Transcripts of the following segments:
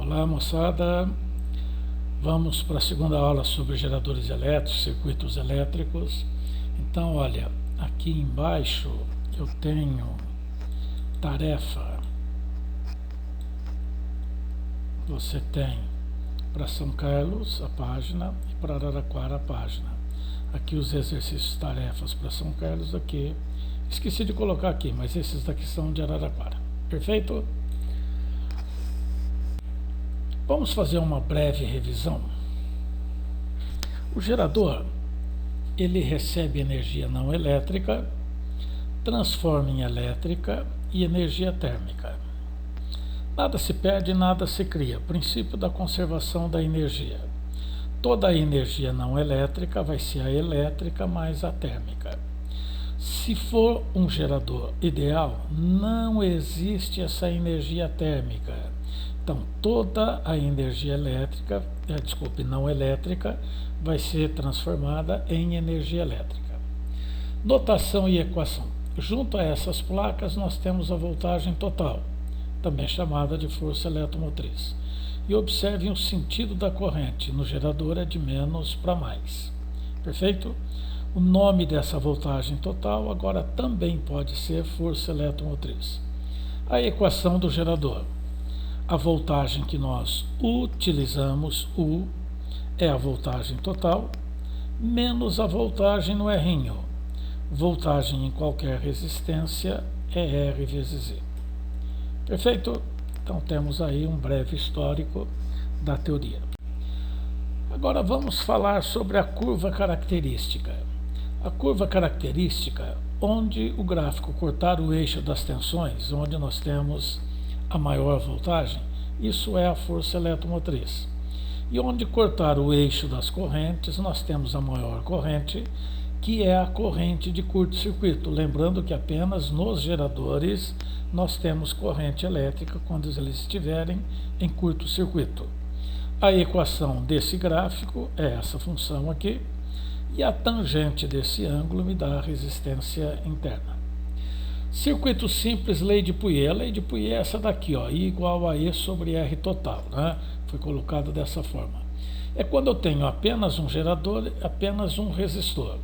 Olá, moçada, vamos para a segunda aula sobre geradores elétricos, circuitos elétricos. Então, olha, aqui embaixo eu tenho tarefa. Você tem para São Carlos a página e para Araraquara a página. Aqui os exercícios tarefas para São Carlos, aqui esqueci de colocar aqui, mas esses daqui são de Araraquara. Perfeito? Vamos fazer uma breve revisão. O gerador, ele recebe energia não elétrica, transforma em elétrica e energia térmica. Nada se perde, nada se cria. Princípio da conservação da energia. Toda a energia não elétrica vai ser a elétrica mais a térmica. Se for um gerador ideal, não existe essa energia térmica. Então, toda a energia elétrica, não elétrica, vai ser transformada em energia elétrica. Notação e equação. Junto a essas placas, nós temos a voltagem total, também chamada de força eletromotriz. E observem o sentido da corrente. No gerador é de menos para mais. Perfeito? O nome dessa voltagem total agora também pode ser força eletromotriz. A equação do gerador. A voltagem que nós utilizamos, U, é a voltagem total, menos a voltagem no R'inho. Voltagem em qualquer resistência é R vezes Z. Perfeito? Então temos aí um breve histórico da teoria. Agora vamos falar sobre a curva característica. A curva característica, onde o gráfico cortar o eixo das tensões, onde nós temos a maior voltagem, isso é a força eletromotriz. E onde cortar o eixo das correntes, nós temos a maior corrente, que é a corrente de curto-circuito. Lembrando que apenas nos geradores nós temos corrente elétrica quando eles estiverem em curto-circuito. A equação desse gráfico é essa função aqui, e a tangente desse ângulo me dá a resistência interna. Circuito simples, lei de Pouillet. A lei de Pouillet é essa daqui, ó, I igual a E sobre R total, né? Foi colocado dessa forma. É quando eu tenho apenas um gerador, apenas um resistor.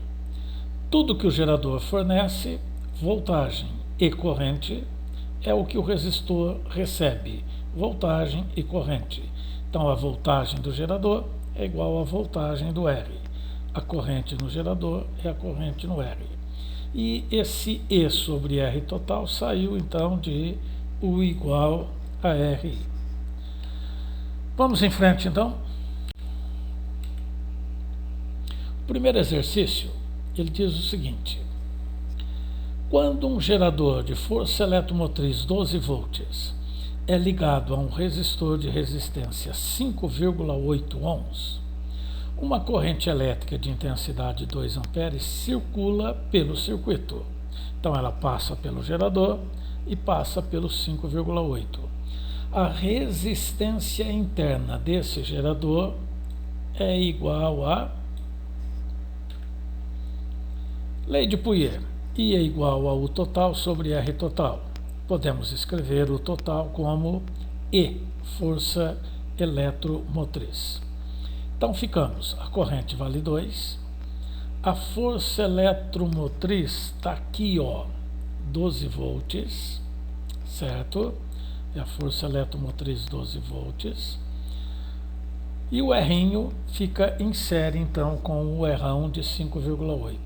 Tudo que o gerador fornece, voltagem e corrente, é o que o resistor recebe, voltagem e corrente. Então a voltagem do gerador é igual à voltagem do R. A corrente no gerador é a corrente no R. E esse E sobre R total saiu então de U igual a RI. Vamos em frente então. O primeiro exercício, ele diz o seguinte: quando um gerador de força eletromotriz 12 volts é ligado a um resistor de resistência 5,8 ohms, uma corrente elétrica de intensidade 2 amperes circula pelo circuito. Então ela passa pelo gerador e passa pelo 5,8. A resistência interna desse gerador é igual a lei de Pouillet. I é igual a U total sobre R total. Podemos escrever o total como E, força eletromotriz. Então ficamos, a corrente vale 2, a força eletromotriz está aqui, ó, 12 volts, certo? É a força eletromotriz 12 volts. E o R'inho fica em série, então, com o Rão de 5,8.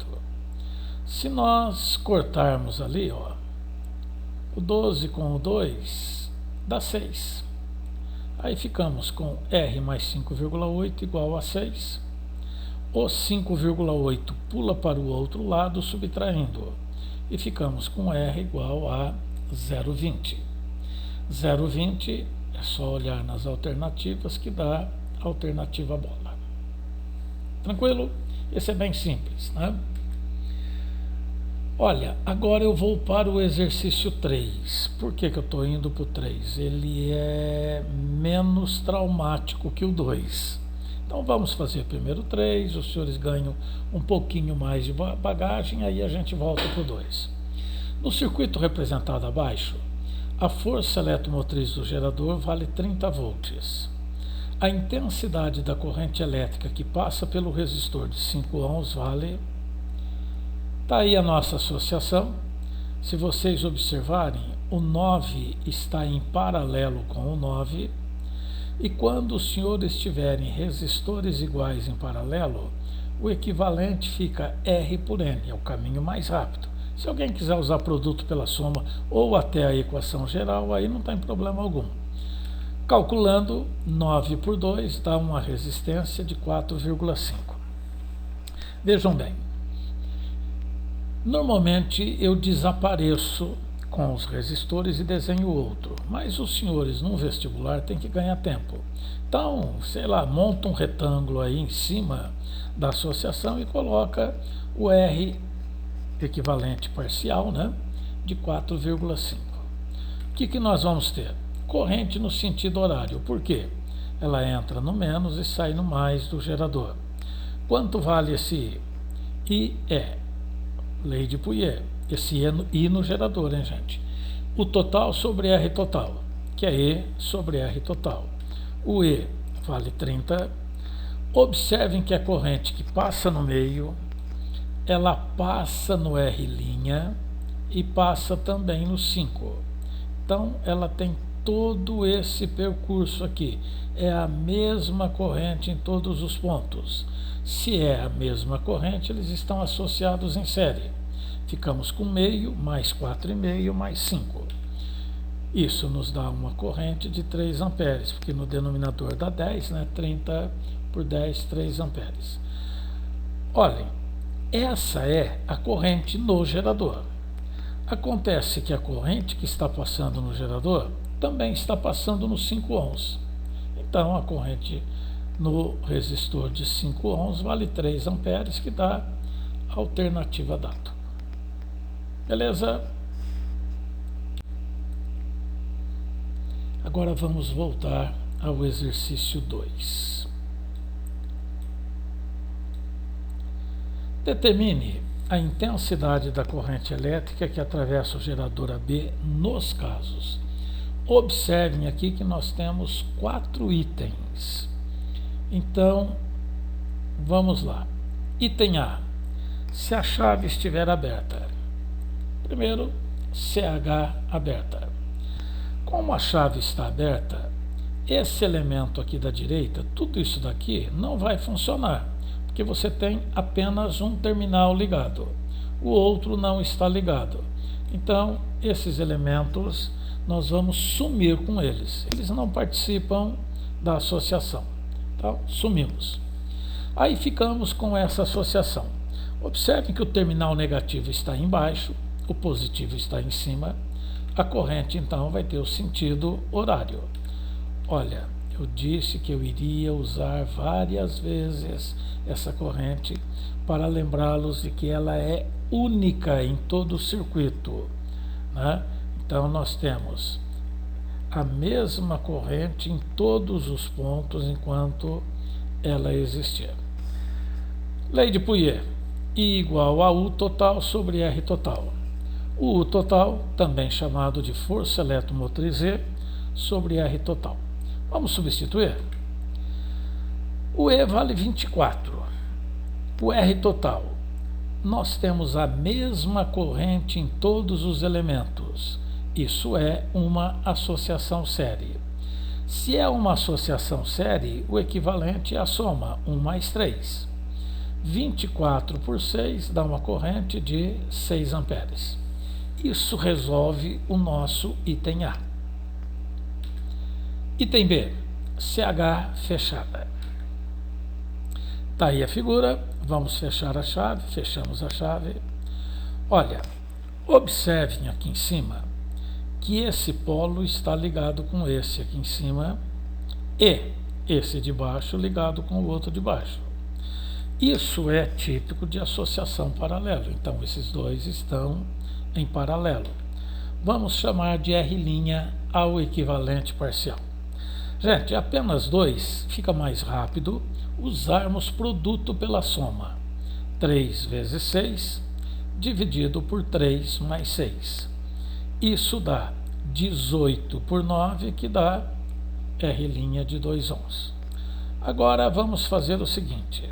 Se nós cortarmos ali, ó, o 12 com o 2, dá 6. Aí ficamos com R mais 5,8 igual a 6. O 5,8 pula para o outro lado, subtraindo. E ficamos com R igual a 0,20. 0,20 é só olhar nas alternativas que dá a alternativa bola. Tranquilo? Esse é bem simples, né? Olha, agora eu vou para o exercício 3. Por que eu estou indo para o 3? Ele é menos traumático que o 2. Então vamos fazer primeiro o 3, os senhores ganham um pouquinho mais de bagagem, aí a gente volta para o 2. No circuito representado abaixo, A força eletromotriz do gerador vale 30 volts. A intensidade da corrente elétrica que passa pelo resistor de 5 ohms vale... Está aí a nossa associação. Se vocês observarem, o 9 está em paralelo com o 9, e quando os senhores tiverem resistores iguais em paralelo, o equivalente fica R por N, é o caminho mais rápido. Se alguém quiser usar produto pela soma ou até a equação geral, aí não tem problema algum. Calculando, 9 por 2 dá uma resistência de 4,5. Vejam bem, normalmente eu desapareço com os resistores e desenho outro, mas os senhores no vestibular têm que ganhar tempo. Então, sei lá, monta um retângulo aí em cima da associação e coloca o R equivalente parcial, né, de 4,5. O que nós vamos ter? Corrente no sentido horário. Por quê? Ela entra no menos e sai no mais do gerador. Quanto vale esse I? I é lei de Pouillet. Esse I no gerador, hein, gente? O total sobre R total, que é E sobre R total. O E vale 30. Observem que a corrente que passa no meio, ela passa no R' e passa também no 5. Então, ela tem todo esse percurso aqui. É a mesma corrente em todos os pontos. Se é a mesma corrente, eles estão associados em série. Ficamos com meio, mais 4,5, mais 5. Isso nos dá uma corrente de 3 amperes, porque no denominador dá 10, né? 30 por 10, 3 amperes. Olhem, essa é a corrente no gerador. Acontece que a corrente que está passando no gerador também está passando nos 5 ohms. Então, a corrente no resistor de 5 ohms vale 3 amperes, que dá a alternativa dada. Beleza? Agora vamos voltar ao exercício 2. Determine a intensidade da corrente elétrica que atravessa o gerador AB nos casos. Observem aqui que nós temos 4 itens. Então, vamos lá. Item A. Se a chave estiver aberta. Primeiro, CH aberta. Como a chave está aberta, esse elemento aqui da direita, tudo isso daqui não vai funcionar, porque você tem apenas um terminal ligado, o outro não está ligado. Então, esses elementos, nós vamos sumir com eles. Eles não participam da associação. Então, sumimos. Aí ficamos com essa associação. Observem que o terminal negativo está embaixo, o positivo está em cima. A corrente, então, vai ter o sentido horário. Olha, eu disse que eu iria usar várias vezes essa corrente para lembrá-los de que ela é única em todo o circuito, né? Então, nós temos a mesma corrente em todos os pontos enquanto ela existir. Lei de Pouillet. I igual a U total sobre R total. O U total, também chamado de força eletromotriz E, sobre R total. Vamos substituir? O E vale 24. O R total. Nós temos a mesma corrente em todos os elementos. Isso é uma associação série. Se é uma associação série, o equivalente é a soma 1 mais 3. 24 por 6 dá uma corrente de 6 amperes. Isso resolve o nosso item A. Item B, CH fechada. Está aí a figura, vamos fechar a chave, fechamos a chave. Olha, observem aqui em cima que esse polo está ligado com esse aqui em cima e esse de baixo ligado com o outro de baixo. Isso é típico de associação paralela, então esses dois estão em paralelo. Vamos chamar de R' ao equivalente parcial. Gente, apenas 2 fica mais rápido usarmos produto pela soma. 3 vezes 6 dividido por 3 mais 6. Isso dá 18 por 9, que dá R' de 2 ohms. Agora vamos fazer o seguinte,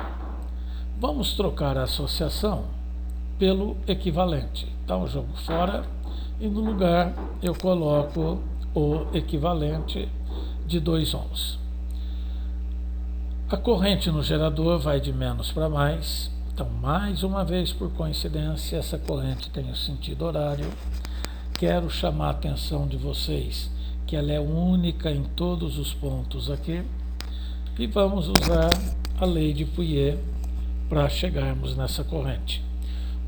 vamos trocar a associação pelo equivalente. Então eu jogo fora e no lugar eu coloco o equivalente de 2 ohms. A corrente no gerador vai de menos para mais, então mais uma vez, por coincidência, essa corrente tem o sentido horário. Quero chamar a atenção de vocês que ela é única em todos os pontos aqui e vamos usar a lei de Pouillet para chegarmos nessa corrente.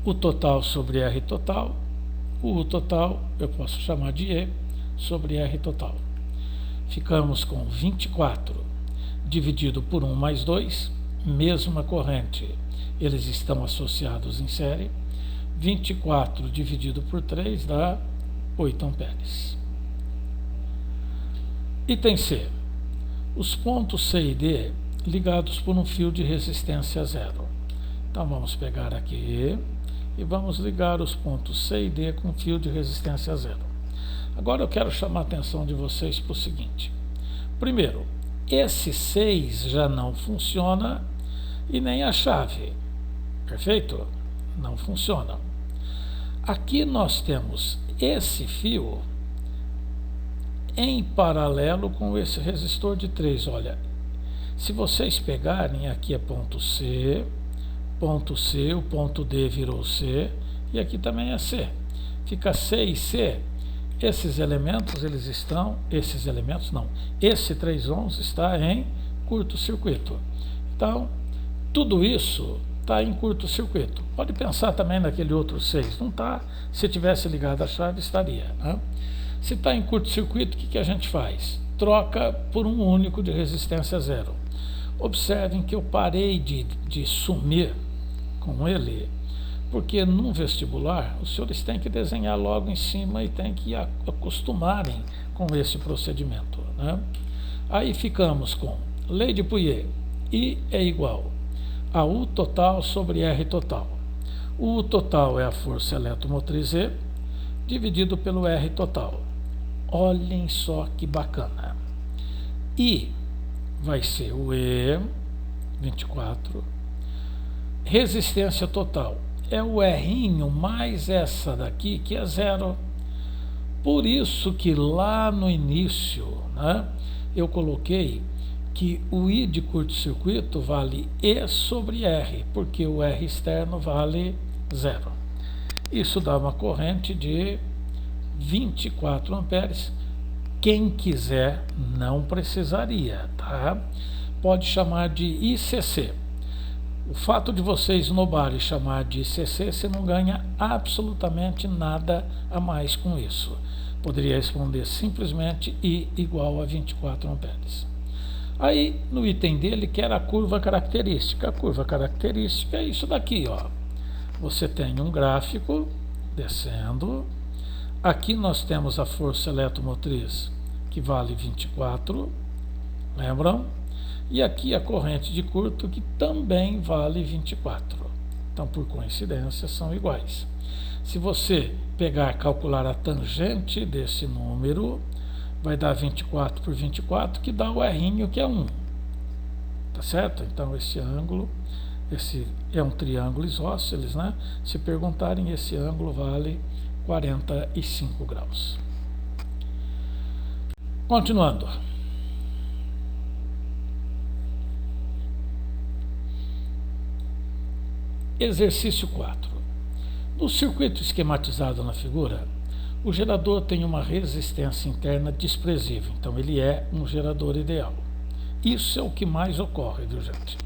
O total sobre R total, o U total eu posso chamar de E sobre R total. Ficamos com 24 dividido por 1 mais 2, mesma corrente, eles estão associados em série. 24 dividido por 3 dá 8 amperes. Item C. Os pontos C e D ligados por um fio de resistência zero. Então vamos pegar aqui e vamos ligar os pontos C e D com fio de resistência zero. Agora eu quero chamar a atenção de vocês para o seguinte. Primeiro, esse 6 já não funciona e nem a chave. Perfeito? Não funciona. Aqui nós temos esse fio em paralelo com esse resistor de 3. Olha, se vocês pegarem, aqui é ponto C, o ponto D virou C, e aqui também é C. Fica C e C. Esses elementos, esse 3 ohms está em curto-circuito. Então, tudo isso está em curto-circuito. Pode pensar também naquele outro 6, não está. Se tivesse ligado a chave, estaria, né? Se está em curto-circuito, o que a gente faz? Troca por um único de resistência zero. Observem que eu parei de sumir com ele, porque num vestibular os senhores têm que desenhar logo em cima e têm que acostumarem com esse procedimento, né? Aí ficamos com lei de Pouillet, I é igual a U total sobre R total. O U total é a força eletromotriz E, dividido pelo R total. Olhem só que bacana. I vai ser o E, 24. Resistência total é o R mais essa daqui, que é zero. Por isso que lá no início, né, eu coloquei que o I de curto-circuito vale E sobre R, porque o R externo vale zero. Isso dá uma corrente de 24 amperes. Quem quiser não precisaria, tá? Pode chamar de ICC. O fato de vocês nobarem e chamar de ICC, você não ganha absolutamente nada a mais com isso. Poderia responder simplesmente I igual a 24 amperes. Aí, no item dele, que era a curva característica. A curva característica é isso daqui, ó. Você tem um gráfico descendo. Aqui nós temos a força eletromotriz, que vale 24, lembram? E aqui a corrente de curto, que também vale 24. Então, por coincidência, são iguais. Se você calcular a tangente desse número, vai dar 24 por 24, que dá o R, que é 1. Tá certo? Então, esse ângulo, esse é um triângulo isósceles, né? Se perguntarem, esse ângulo vale 45 graus. Continuando. Exercício 4. No circuito esquematizado na figura, o gerador tem uma resistência interna desprezível, então ele é um gerador ideal. Isso é o que mais ocorre, viu, gente?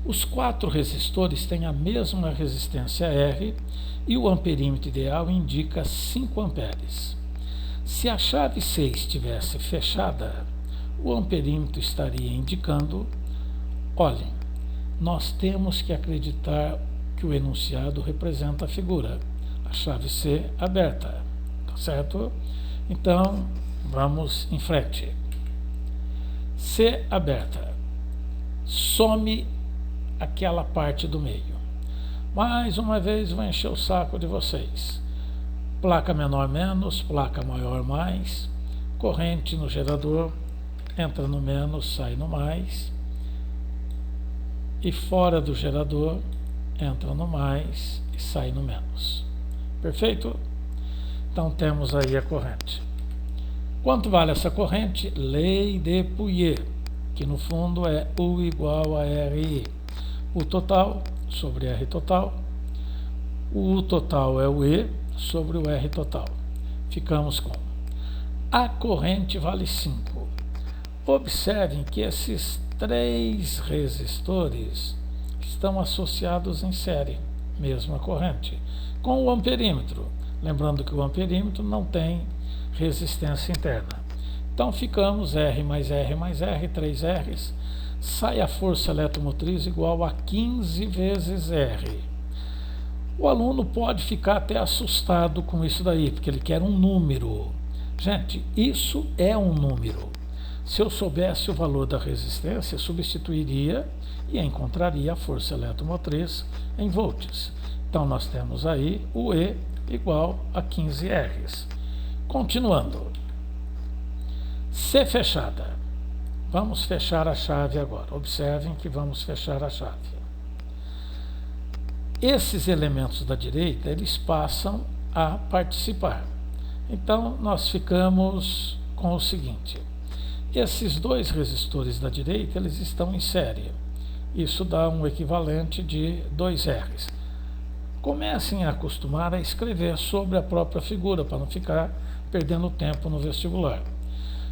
Os 4 resistores têm a mesma resistência R e o amperímetro ideal indica 5 amperes. Se a chave C estivesse fechada, o amperímetro estaria indicando, olhem, nós temos que acreditar que o enunciado representa a figura, a chave C aberta, tá certo? Então, vamos em frente. C aberta, some aquela parte do meio. Mais uma vez, vou encher o saco de vocês. placa menor menos, placa maior mais, corrente no gerador, entra no menos, sai no mais, e fora do gerador, entra no mais e sai no menos. Perfeito? Então temos aí a corrente. Quanto vale essa corrente? Lei de Pouillet, que no fundo é U igual a RI. O total sobre R total. O U total é o E sobre o R total. Ficamos com a corrente vale 5. Observem que esses 3 resistores estão associados em série, mesma corrente, com o amperímetro. Lembrando que o amperímetro não tem resistência interna. Então ficamos R mais R mais R, 3 R's, sai a força eletromotriz igual a 15 vezes R. O aluno pode ficar até assustado com isso daí, porque ele quer um número. Gente, isso é um número. Se eu soubesse o valor da resistência, substituiria e encontraria a força eletromotriz em volts. Então nós temos aí o E igual a 15 R's. Continuando. C fechada. Vamos fechar a chave agora. Observem que vamos fechar a chave. Esses elementos da direita, eles passam a participar. Então, nós ficamos com o seguinte. Esses 2 resistores da direita, eles estão em série. Isso dá um equivalente de 2 R's. Comecem a acostumar a escrever sobre a própria figura, para não ficar perdendo tempo no vestibular.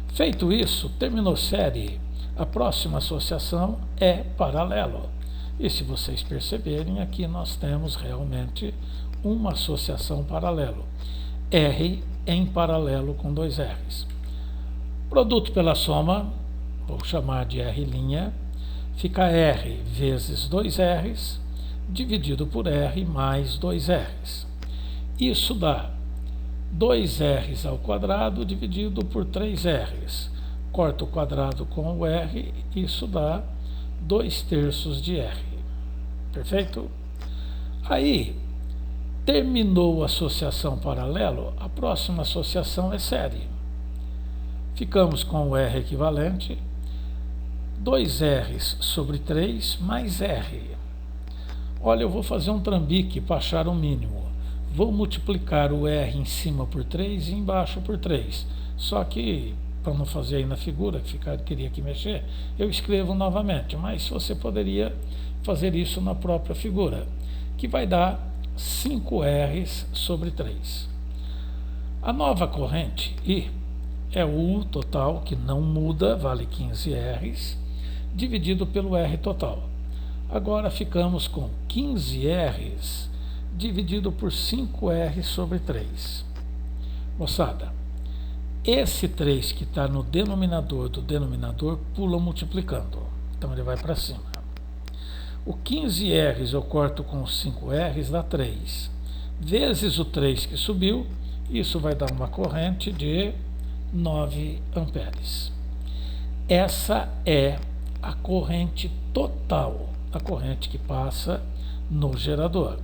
Feito isso, terminou série, a próxima associação é paralelo. E se vocês perceberem, aqui nós temos realmente uma associação paralelo. R em paralelo com 2 R's. Produto pela soma, vou chamar de R', fica R vezes 2 R's, dividido por R mais 2 R's. Isso dá 2 R's ao quadrado dividido por 3 R's. Corta o quadrado com o R, isso dá 2/3 de R. Perfeito? Aí, terminou a associação paralelo, a próxima associação é série. Ficamos com o R equivalente, 2 R's sobre 3 mais R. Olha, eu vou fazer um trambique para achar o mínimo. Vou multiplicar o R em cima por 3 e embaixo por 3. Só que, para não fazer aí na figura, que teria que mexer, eu escrevo novamente. Mas você poderia fazer isso na própria figura, que vai dar 5 R's sobre 3. A nova corrente, I, é o U total, que não muda, vale 15 R's, dividido pelo R total. Agora ficamos com 15 R's dividido por 5 R sobre 3. Moçada, esse 3 que está no denominador do denominador pula multiplicando. Então ele vai para cima. O 15 R's eu corto com os 5 R's, dá 3. Vezes o 3 que subiu, isso vai dar uma corrente de 9 amperes. Essa é a corrente total, a corrente que passa no gerador.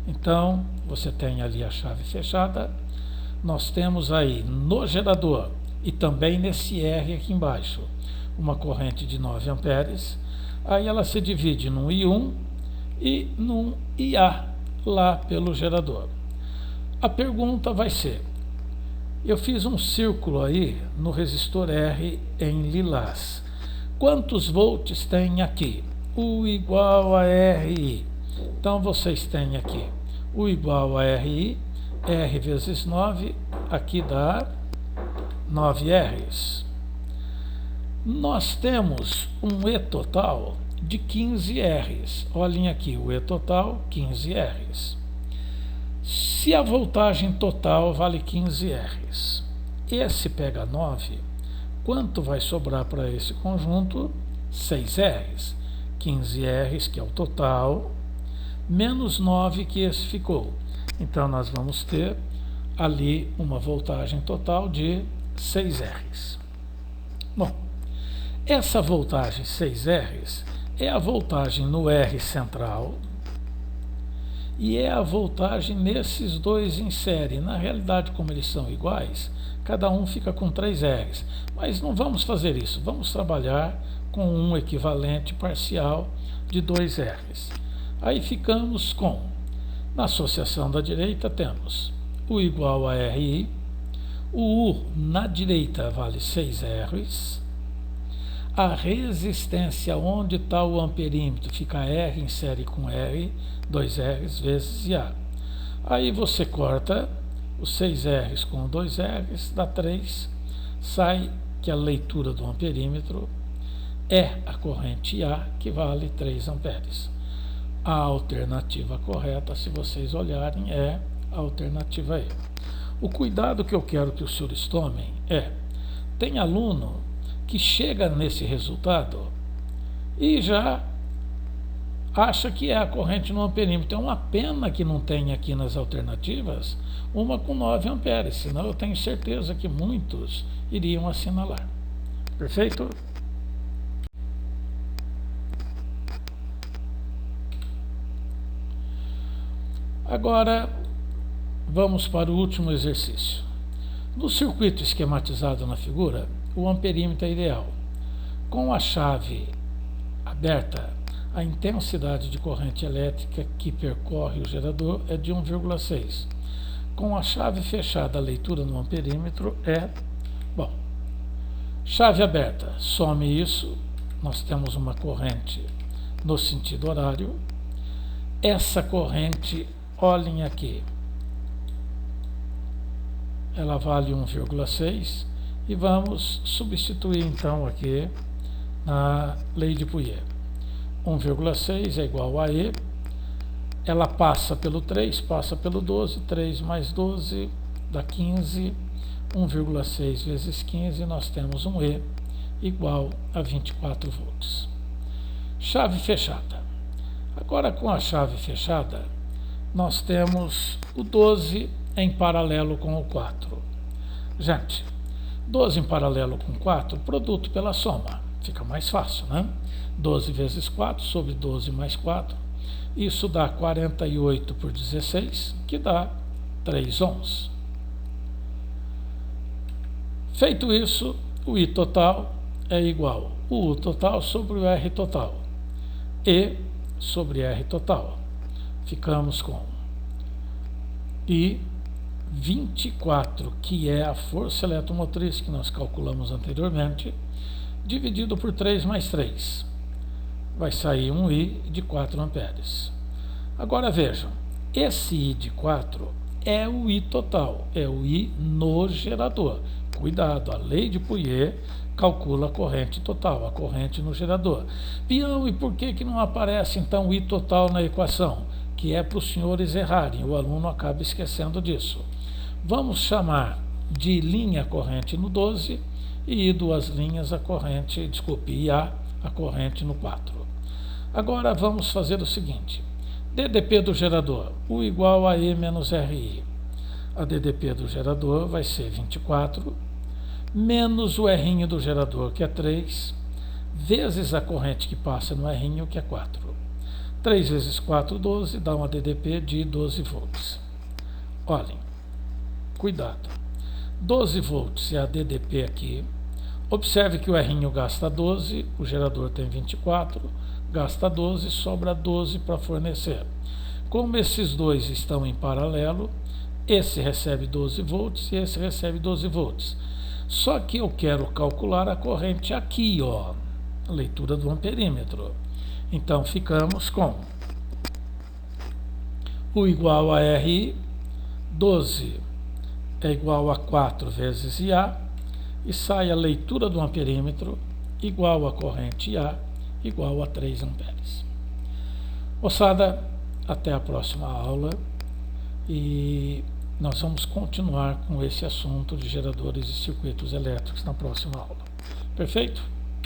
Então, você tem ali a chave fechada, nós temos aí no gerador e também nesse R aqui embaixo, uma corrente de 9 amperes, aí ela se divide num I1 e num IA lá pelo gerador. A pergunta vai ser, eu fiz um círculo aí no resistor R em lilás. Quantos volts tem aqui? U igual a RI. Então vocês têm aqui U igual a RI, R vezes 9, aqui dá 9 R's. Nós temos um E total de 15 R's. Olhem aqui, o E total, 15 R's. Se a voltagem total vale 15 R's, esse pega 9, quanto vai sobrar para esse conjunto? 6 R's. 15 R's, que é o total, menos 9 que esse ficou. Então nós vamos ter ali uma voltagem total de 6 R's. Bom, essa voltagem 6 R's é a voltagem no R central e é a voltagem nesses dois em série. Na realidade, como eles são iguais, cada um fica com 3 R's. Mas não vamos fazer isso, vamos trabalhar com um equivalente parcial de 2 R's. Aí ficamos com, na associação da direita, temos U igual a RI, o U na direita vale 6 R's, a resistência onde está o amperímetro fica R em série com R, 2 R's vezes IA. Aí você corta os 6 R's com 2 R's, dá 3, sai que a leitura do amperímetro é a corrente IA, que vale 3 amperes. A alternativa correta, se vocês olharem, é a alternativa E. O cuidado que eu quero que os senhores tomem é, tem aluno que chega nesse resultado e já acha que é a corrente no amperímetro. É uma pena que não tem aqui nas alternativas uma com 9 amperes, senão eu tenho certeza que muitos iriam assinalar. Perfeito? Agora, vamos para o último exercício. No circuito esquematizado na figura, o amperímetro é ideal. Com a chave aberta, a intensidade de corrente elétrica que percorre o gerador é de 1,6. Com a chave fechada, a leitura no amperímetro é... Bom, chave aberta, some isso, nós temos uma corrente no sentido horário. Essa corrente, olhem aqui, ela vale 1,6 e vamos substituir então aqui na lei de Pouillet. 1,6 é igual a E, ela passa pelo 3, passa pelo 12, 3 mais 12 dá 15, 1,6 vezes 15, nós temos um E igual a 24 volts. Chave fechada. Agora, com a chave fechada, nós temos o 12 em paralelo com o 4. Gente, 12 em paralelo com 4, produto pela soma. Fica mais fácil, né? 12 vezes 4 sobre 12 mais 4. Isso dá 48 por 16, que dá 3 ohms. Feito isso, o I total é igual o U total sobre o R total. E sobre R total. Ficamos com I 24, que é a força eletromotriz que nós calculamos anteriormente, dividido por 3 mais 3. Vai sair um I de 4 amperes. Agora vejam, esse I de 4 é o I total, é o I no gerador. Cuidado, a lei de Pouillet calcula a corrente total, a corrente no gerador. Pião, e por que não aparece então o I total na equação? Que é para os senhores errarem, o aluno acaba esquecendo disso. Vamos chamar de linha a corrente no 12 e duas linhas a corrente, desculpe, IA a corrente no 4. Agora vamos fazer o seguinte, DDP do gerador, U igual a E menos RI. A DDP do gerador vai ser 24, menos o R do gerador, que é 3, vezes a corrente que passa no R, que é 4. 3 vezes 4, 12, dá uma DDP de 12 volts. Olhem, cuidado. 12 volts é a DDP aqui. Observe que o R gasta 12, o gerador tem 24, gasta 12, sobra 12 para fornecer. Como esses dois estão em paralelo, esse recebe 12 volts e esse recebe 12 volts. Só que eu quero calcular a corrente aqui, ó, a leitura do amperímetro. Então ficamos com U igual a RI, 12 é igual a 4 vezes IA, e sai a leitura do amperímetro igual a corrente IA, igual a 3 amperes. Moçada, até a próxima aula e nós vamos continuar com esse assunto de geradores e circuitos elétricos na próxima aula. Perfeito?